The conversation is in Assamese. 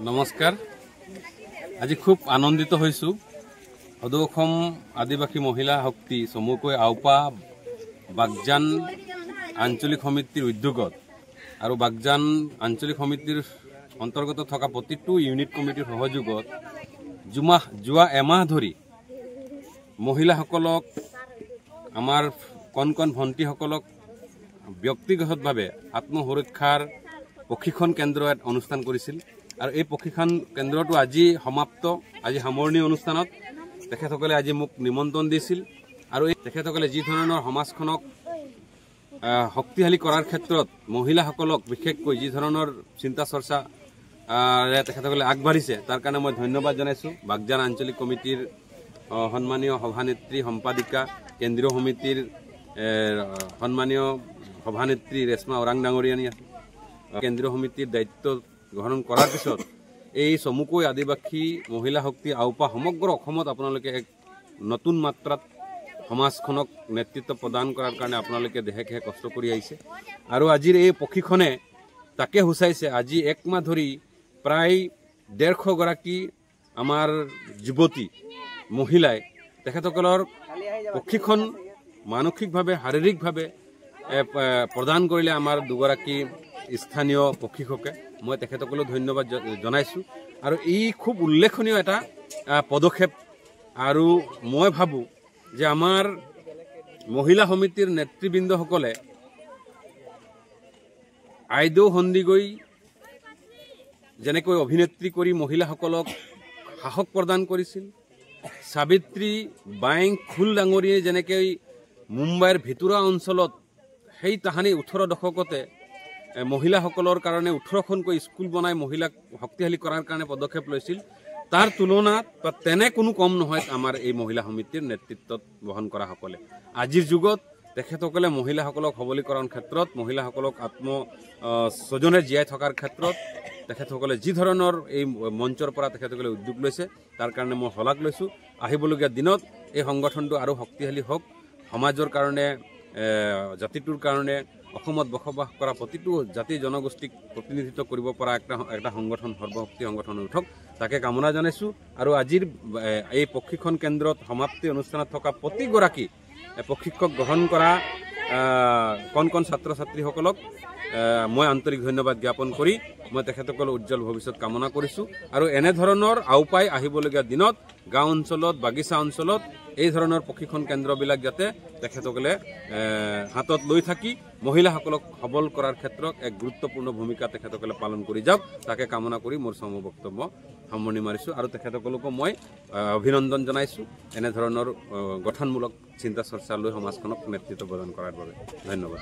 নমস্কাৰ। আজি খুব আনন্দিত হৈছো। সদৌ অসম আদিবাসী মহিলা শক্তি চমুকৈ আওপা বাগজান আঞ্চলিক সমিতিৰ উদ্যোগত আৰু বাগজান আঞ্চলিক সমিতিৰ অন্তৰ্গত থকা প্ৰতিটো ইউনিট কমিটিৰ সহযোগত যোৱা এমাহ ধৰি মহিলাসকলক আমাৰ কণ ভণ্টিসকলক ব্যক্তিগতভাৱে আত্মসুৰক্ষাৰ প্ৰশিক্ষণ কেন্দ্ৰ অনুষ্ঠান কৰিছিল আৰু এই প্ৰশিক্ষণ কেন্দ্ৰটো আজি সমাপ্ত। আজি সামৰণি অনুষ্ঠানত তেখেতসকলে আজি মোক নিমন্ত্ৰণ দিছিল আৰু এই তেখেতসকলে যি ধৰণৰ সমাজখনক শক্তিশালী কৰাৰ ক্ষেত্ৰত মহিলাসকলক বিশেষকৈ যি ধৰণৰ চিন্তা চৰ্চা তেখেতসকলে আগবাঢ়িছে তাৰ কাৰণে মই ধন্যবাদ জনাইছোঁ। বাগজান আঞ্চলিক কমিটিৰ সন্মানীয় সভানেত্ৰী সম্পাদিকা, কেন্দ্ৰীয় সমিতিৰ সন্মানীয় সভানেত্ৰী ৰেশ্মা ওৰাং ডাঙৰীয়ানী, কেন্দ্ৰীয় সমিতিৰ দায়িত্ব গ্ৰহণ কৰাৰ পিছত এই চমুকৈ আদিবাসী মহিলা শক্তি আওপা সমগ্ৰ অসমত আপোনালোকে এক নতুন মাত্ৰাত সমাজখনক নেতৃত্ব প্ৰদান কৰাৰ কাৰণে আপোনালোকে দেহে দেহে কষ্ট কৰি আহিছে আৰু আজিৰ এই প্ৰশিক্ষণে তাকে সূচাইছে। আজি এক মাহ ধৰি প্ৰায় 150 গৰাকী আমাৰ যুৱতী মহিলাই তেখেতসকলৰ প্ৰশিক্ষণ মানসিকভাৱে শাৰীৰিকভাৱে প্ৰদান কৰিলে আমাৰ দুগৰাকী স্থানীয় প্ৰশিক্ষকে। মই তেখেতসকলক ধন্যবাদ জনাইছোঁ আৰু এই খুব উল্লেখনীয় এটা পদক্ষেপ আৰু মই ভাবোঁ যে আমাৰ মহিলা সমিতিৰ নেতৃবৃন্দসকলে আইদেউ সন্দিকৈ যেনেকৈ অভিনেত্ৰী কৰি মহিলাসকলক সাহস প্ৰদান কৰিছিল, সাবিত্ৰী বাইং খুল ডাঙৰীয়ে যেনেকৈ মুম্বাইৰ ভিতৰুৱা অঞ্চলত সেই তাহানি 18 দশকতে মহিলাসকলৰ কাৰণে 18খনকৈ স্কুল বনাই মহিলাক শক্তিশালী কৰাৰ কাৰণে পদক্ষেপ লৈছিল, তাৰ তুলনাত বা তেনে কোনো কম নহয় আমাৰ এই মহিলা সমিতিৰ নেতৃত্বত বহন কৰা সকলে। আজিৰ যুগত তেখেতসকলে মহিলাসকলক সবলীকৰণ ক্ষেত্ৰত, মহিলাসকলক আত্মস্বজনে জীয়াই থকাৰ ক্ষেত্ৰত তেখেতসকলে যি ধৰণৰ এই মঞ্চৰ পৰা তেখেতসকলে উদ্যোগ লৈছে তাৰ কাৰণে মই শলাগ লৈছোঁ। আহিবলগীয়া দিনত এই সংগঠনটো আৰু শক্তিশালী হওক, সমাজৰ কাৰণে, জাতিটোৰ কাৰণে, অসমত বসবাস কৰা প্ৰতিটো জাতি জনগোষ্ঠীক প্ৰতিনিধিত্ব কৰিব পৰা এটা সংগঠন, সৰ্বশক্তি সংগঠন উঠক, তাকে কামনা জনাইছোঁ। আৰু আজিৰ এই প্ৰশিক্ষণ কেন্দ্ৰত সমাপ্তি অনুষ্ঠানত থকা প্ৰতিগৰাকী প্ৰশিক্ষক গ্ৰহণ কৰা কণ ছাত্ৰ ছাত্ৰীসকলক মই আন্তৰিক ধন্যবাদ জ্ঞাপন কৰি মই তেখেতসকলৰ উজ্জ্বল ভৱিষ্যত কামনা কৰিছোঁ। আৰু এনেধৰণৰ আওপাই আহিবলগীয়া দিনত গাঁও অঞ্চলত, বাগিচা অঞ্চলত এই ধৰণৰ প্ৰশিক্ষণ কেন্দ্ৰবিলাক যাতে তেখেতসকলে হাতত লৈ থাকি মহিলাসকলক সবল কৰাৰ ক্ষেত্ৰত এক গুৰুত্বপূৰ্ণ ভূমিকা তেখেতসকলে পালন কৰি যাওক, তাকে কামনা কৰি মোৰ চমু বক্তব্য সামৰণি মাৰিছোঁ আৰু তেখেতসকলকো মই অভিনন্দন জনাইছোঁ এনেধৰণৰ গঠনমূলক চিন্তা চৰ্চা লৈ সমাজখনক নেতৃত্ব প্ৰদান কৰাৰ বাবে। ধন্যবাদ।